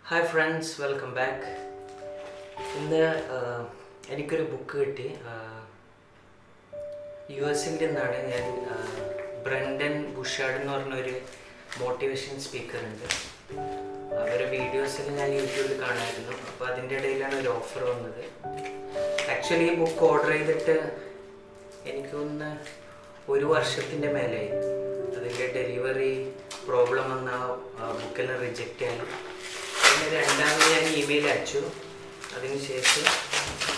Hi friends, welcome back. ഇന്ന് എനിക്കൊരു book കിട്ടി. US-ൻ്റെ നിന്നാണ്. ഞാൻ ബ്രെൻഡൻ ബുഷാർഡ് എന്ന് പറഞ്ഞൊരു മോട്ടിവേഷൻ സ്പീക്കർ ഉണ്ട്. അവരുടെ വീഡിയോസിൽ ഞാൻ യൂട്യൂബിൽ കാണാമായിരുന്നു. അപ്പോൾ അതിൻ്റെ ഇടയിലാണ് ഒരു ഓഫർ വന്നത്. ആക്ച്വലി ഈ ബുക്ക് ഓർഡർ ചെയ്തിട്ട് എനിക്ക് തോന്നുന്നു 1 വർഷത്തിൻ്റെ മേലെയായി. അതിൻ്റെ ഡെലിവറി പ്രോബ്ലം വന്ന ബുക്കെല്ലാം റിജക്റ്റ് ആയി. പിന്നെ രണ്ടാമത് ഞാൻ ഇമെയിൽ അയച്ചു. അതിനുശേഷം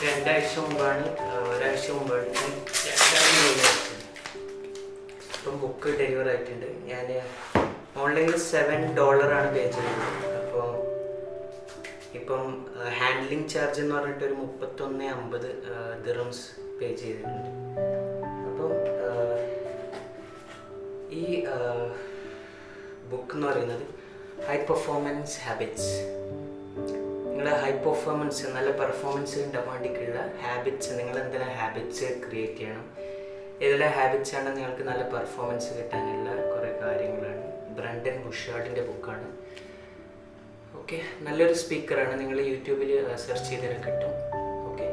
ഒരാഴ്ച മുമ്പാണ് ഞാൻ രണ്ടാമത് ഇമെയിൽ അയച്ചത്. ഇപ്പം ബുക്ക് ഡെലിവർ ആയിട്ടുണ്ട്. ഞാൻ ഓൺലൈനിൽ $7 പേ ചെയ്തത്. അപ്പോൾ ഇപ്പം ഹാൻഡ്ലിങ് ചാർജ് എന്ന് പറഞ്ഞിട്ടൊരു 31.50 ദിറംസ് പേ ചെയ്തിട്ടുണ്ട്. അപ്പം ഈ ബുക്ക് എന്ന് പറയുന്നത് ഹൈ പെർഫോമൻസ് ഹാബിറ്റ്സ്. നിങ്ങളുടെ ഹൈ പെർഫോമൻസ്, നല്ല പെർഫോമൻസ് ഉണ്ടാകാൻ വേണ്ടിയിട്ടുള്ള ഹാബിറ്റ്സ്, നിങ്ങൾ എന്തെല്ലാം ഹാബിറ്റ്സ് ക്രിയേറ്റ് ചെയ്യണം, ഏതെല്ലാം ഹാബിറ്റ്സ് ആണ് നിങ്ങൾക്ക് നല്ല പെർഫോമൻസ് കിട്ടാനുള്ള കുറേ കാര്യങ്ങളാണ്. ബ്രെൻഡൻ ബുഷാർഡിൻ്റെ ബുക്കാണ്. ഓക്കെ, നല്ലൊരു സ്പീക്കറാണ്. നിങ്ങൾ യൂട്യൂബിൽ സെർച്ച് ചെയ്താൽ കിട്ടും. ഓക്കെ,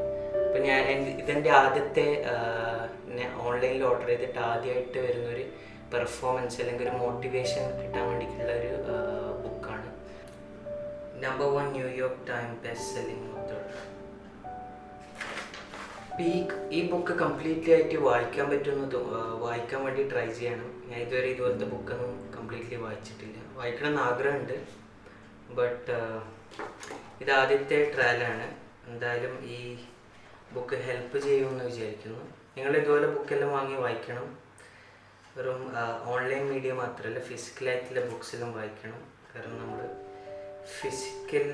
അപ്പം ഇതെൻ്റെ ആദ്യത്തെ ഓൺലൈനിൽ ഓർഡർ ചെയ്തിട്ട് ആദ്യമായിട്ട് വരുന്നൊരു പെർഫോമൻസ് അല്ലെങ്കിൽ ഒരു മോട്ടിവേഷൻ കിട്ടാൻ വേണ്ടിയിട്ടുള്ള ഒരു ബുക്കാണ്. Number 1 New York time best selling author. ഈ ബുക്ക് കംപ്ലീറ്റ്ലി ആയിട്ട് വായിക്കാൻ പറ്റുമെന്ന് വായിക്കാൻ വേണ്ടി ട്രൈ ചെയ്യണം. ഞാൻ ഇതുവരെ ഇതുപോലത്തെ ബുക്കൊന്നും കംപ്ലീറ്റ്ലി വായിച്ചിട്ടില്ല. വായിക്കണമെന്ന് ആഗ്രഹമുണ്ട്. ബട്ട് ഇത് ആദ്യത്തെ ട്രയലാണ്. എന്തായാലും ഈ ബുക്ക് ഹെൽപ്പ് ചെയ്യുമെന്ന് വിചാരിക്കുന്നു. നിങ്ങൾ ഇതുപോലെ ബുക്കെല്ലാം വാങ്ങി വായിക്കണം. വെറും ഓൺലൈൻ മീഡിയ മാത്രമല്ല, ഫിസിക്കലായിട്ടുള്ള ബുക്സിലും വായിക്കണം. കാരണം നമ്മൾ ഫിസിക്കൽ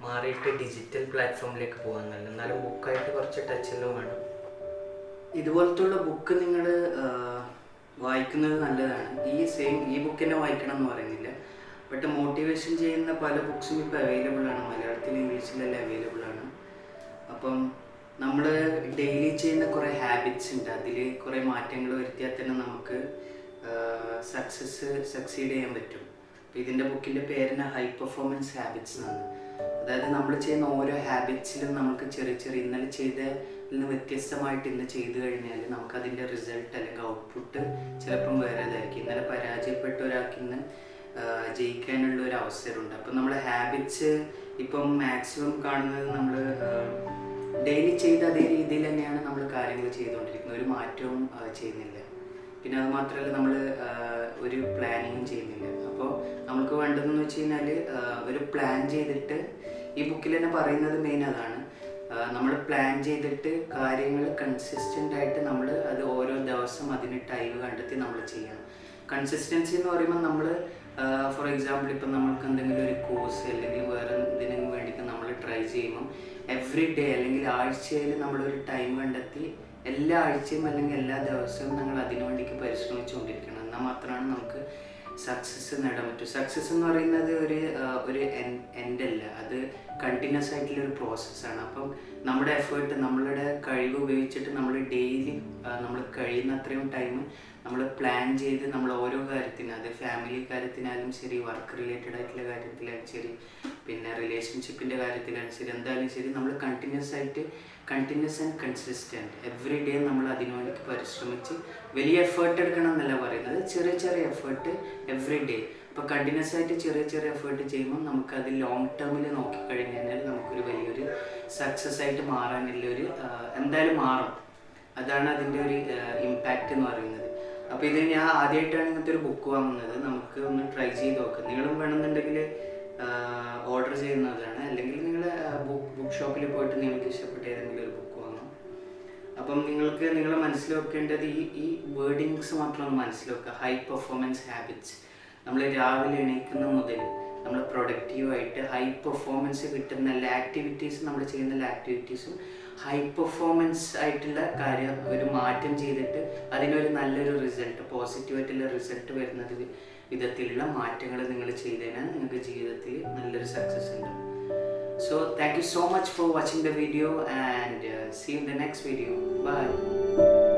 മാറിയിട്ട് ഡിജിറ്റൽ പ്ലാറ്റ്ഫോമിലേക്ക് പോകാൻ നല്ല, എന്നാലും ബുക്കായിട്ട് കുറച്ച് ടച്ചെല്ലാം വേണം. ഇതുപോലത്തുള്ള ബുക്ക് നിങ്ങൾ വായിക്കുന്നത് നല്ലതാണ്. ഈ ബുക്ക് തന്നെ വായിക്കണം എന്ന് പറയുന്നില്ല. ബട്ട് മോട്ടിവേഷൻ ചെയ്യുന്ന പല ബുക്സും ഇപ്പോൾ അവൈലബിൾ ആണ്. മലയാളത്തിലും ഇംഗ്ലീഷിലെല്ലാം അവൈലബിൾ ആണ്. അപ്പം നമ്മൾ ഡെയിലി ചെയ്യുന്ന കുറേ ഹാബിറ്റ്സ് ഉണ്ട്. അതിൽ കുറേ മാറ്റങ്ങൾ വരുത്തിയാൽ തന്നെ നമുക്ക് സക്സീഡ് ചെയ്യാൻ പറ്റും. അപ്പോൾ ഇതിൻ്റെ ബുക്കിൻ്റെ പേരിന് ഹൈ പെർഫോമൻസ് ഹാബിറ്റ്സ് എന്നാണ്. അതായത് നമ്മൾ ചെയ്യുന്ന ഓരോ ഹാബിറ്റ്സിലും നമുക്ക് ചെറിയ ഇന്നലെ ചെയ്തതിൽ നിന്ന് വ്യത്യസ്തമായിട്ട് ഇന്ന് ചെയ്തു കഴിഞ്ഞാൽ നമുക്കതിൻ്റെ റിസൾട്ട് അല്ലെങ്കിൽ ഔട്ട്പുട്ട് ചിലപ്പം വേറേതായിരിക്കും. ഇന്നലെ പരാജയപ്പെട്ട ഒരാൾക്ക് ഇന്ന് ജയിക്കാനുള്ള ഒരു അവസരമുണ്ട്. അപ്പം നമ്മുടെ ഹാബിറ്റ്സ് ഇപ്പം മാക്സിമം കാണുന്നത് നമ്മൾ ഡെയിലി ചെയ്ത അതേ രീതിയിൽ തന്നെയാണ് നമ്മൾ കാര്യങ്ങൾ ചെയ്തുകൊണ്ടിരിക്കുന്നത്. ഒരു മാറ്റവും ചെയ്യുന്നില്ല. പിന്നെ അത് മാത്രമല്ല, നമ്മൾ ഒരു പ്ലാനിങ്ങും ചെയ്യുന്നില്ല. അപ്പോൾ നമുക്ക് വേണ്ടതെന്ന് വെച്ച് കഴിഞ്ഞാൽ ഒരു പ്ലാൻ ചെയ്തിട്ട്, ഈ ബുക്കിൽ തന്നെ പറയുന്നത് മെയിൻ അതാണ്. നമ്മൾ പ്ലാൻ ചെയ്തിട്ട് കാര്യങ്ങൾ കൺസിസ്റ്റൻ്റ് ആയിട്ട് നമ്മൾ അത് ഓരോ ദിവസം അതിന് ടൈം കണ്ടെത്തി നമ്മൾ ചെയ്യണം. കൺസിസ്റ്റൻസി എന്ന് പറയുമ്പോൾ നമ്മൾ ഫോർ എക്സാമ്പിൾ ഇപ്പം നമ്മൾക്ക് എന്തെങ്കിലും ഒരു കോഴ്സ് അല്ലെങ്കിൽ വേറെ എന്തിനും വേണ്ടിയിട്ട് നമ്മൾ ട്രൈ ചെയ്യുമ്പം എവറി ഡേ അല്ലെങ്കിൽ ആഴ്ചയിൽ നമ്മളൊരു ടൈം കണ്ടെത്തി എല്ലാ ആഴ്ചയും അല്ലെങ്കിൽ എല്ലാ ദിവസവും നമ്മൾ അതിനു വേണ്ടിയിട്ട് പരിശ്രമിച്ചുകൊണ്ടിരിക്കണം. എന്നാൽ മാത്രമാണ് നമുക്ക് സക്സസ് നേടാൻ പറ്റും. സക്സസ് എന്ന് പറയുന്നത് ഒരു എൻഡല്ല, അത് കണ്ടിന്യൂസ് ആയിട്ടുള്ളൊരു പ്രോസസ്സാണ്. അപ്പം നമ്മുടെ എഫേർട്ട്, നമ്മളുടെ കഴിവ് ഉപയോഗിച്ചിട്ട് നമ്മൾ ഡെയിലി നമ്മൾ കഴിയുന്ന അത്രയും ടൈം നമ്മൾ പ്ലാൻ ചെയ്ത് നമ്മൾ ഓരോ കാര്യത്തിനും, അത് ഫാമിലി കാര്യത്തിനായാലും ശരി, വർക്ക് റിലേറ്റഡ് ആയിട്ടുള്ള കാര്യത്തിലായാലും ശരി, പിന്നെ റിലേഷൻഷിപ്പിൻ്റെ കാര്യത്തിലായാലും ശരി, എന്തായാലും ശരി, നമ്മൾ continuous and consistent every day നമ്മൾ അതിനുവേണ്ടി പരിശ്രമിച്ച് വലിയ എഫേർട്ട് എടുക്കണം എന്നല്ല പറയുന്നത്, ചെറിയ എഫേർട്ട് എവറി ഡേ. അപ്പോൾ കണ്ടിന്യൂസ് ആയിട്ട് ചെറിയ എഫേർട്ട് ചെയ്യുമ്പോൾ നമുക്കത് ലോങ് ടേമിൽ നോക്കിക്കഴിഞ്ഞാൽ നമുക്കൊരു വലിയൊരു സക്സസ് ആയിട്ട് മാറാനുള്ളൊരു എന്തായാലും മാറും. അതാണ് അതിൻ്റെ ഒരു ഇമ്പാക്റ്റ് എന്ന് പറയുന്നത്. അപ്പോൾ ഇത് ഞാൻ ആദ്യമായിട്ടാണ് ഇങ്ങനത്തെ ഒരു ബുക്ക് വാങ്ങുന്നത്. നമുക്ക് ഒന്ന് ട്രൈ ചെയ്ത് നോക്കാം. നിങ്ങളും വേണമെന്നുണ്ടെങ്കിൽ ഓർഡർ ചെയ്യുന്നതാണ്, അല്ലെങ്കിൽ നിങ്ങൾ ബുക്ക് ഷോപ്പിൽ പോയിട്ട് നിങ്ങൾക്ക് ഇഷ്ടപ്പെട്ട ഏതെങ്കിലും ഒരു ബുക്ക് വാങ്ങാം. അപ്പം നിങ്ങൾ മനസ്സിൽ വെക്കേണ്ടത് ഈ വേർഡിങ്സ് മാത്രം ഒന്ന് മനസ്സിൽ വെക്കുക. High performance habits. നമ്മൾ രാവിലെ എണീക്കുന്ന മുതൽ നമ്മൾ പ്രൊഡക്റ്റീവായിട്ട് ഹൈ പെർഫോമൻസ് കിട്ടുന്ന എല്ലാ ആക്ടിവിറ്റീസും, നമ്മൾ ചെയ്യുന്ന എല്ലാ ആക്ടിവിറ്റീസും ഹൈ പെർഫോമൻസ് ആയിട്ടുള്ള കാര്യം ഒരു മാറ്റം ചെയ്തിട്ട് അതിനൊരു നല്ലൊരു റിസൾട്ട്, പോസിറ്റീവായിട്ടുള്ള റിസൾട്ട് വരുന്നത് വിധത്തിലുള്ള മാറ്റങ്ങൾ നിങ്ങൾ ചെയ്തതിനാൽ നിങ്ങൾക്ക് ജീവിതത്തിൽ നല്ലൊരു സക്സസ് ഉണ്ടാവും. So thank you so much for watching the video and see you in the next video. Bye.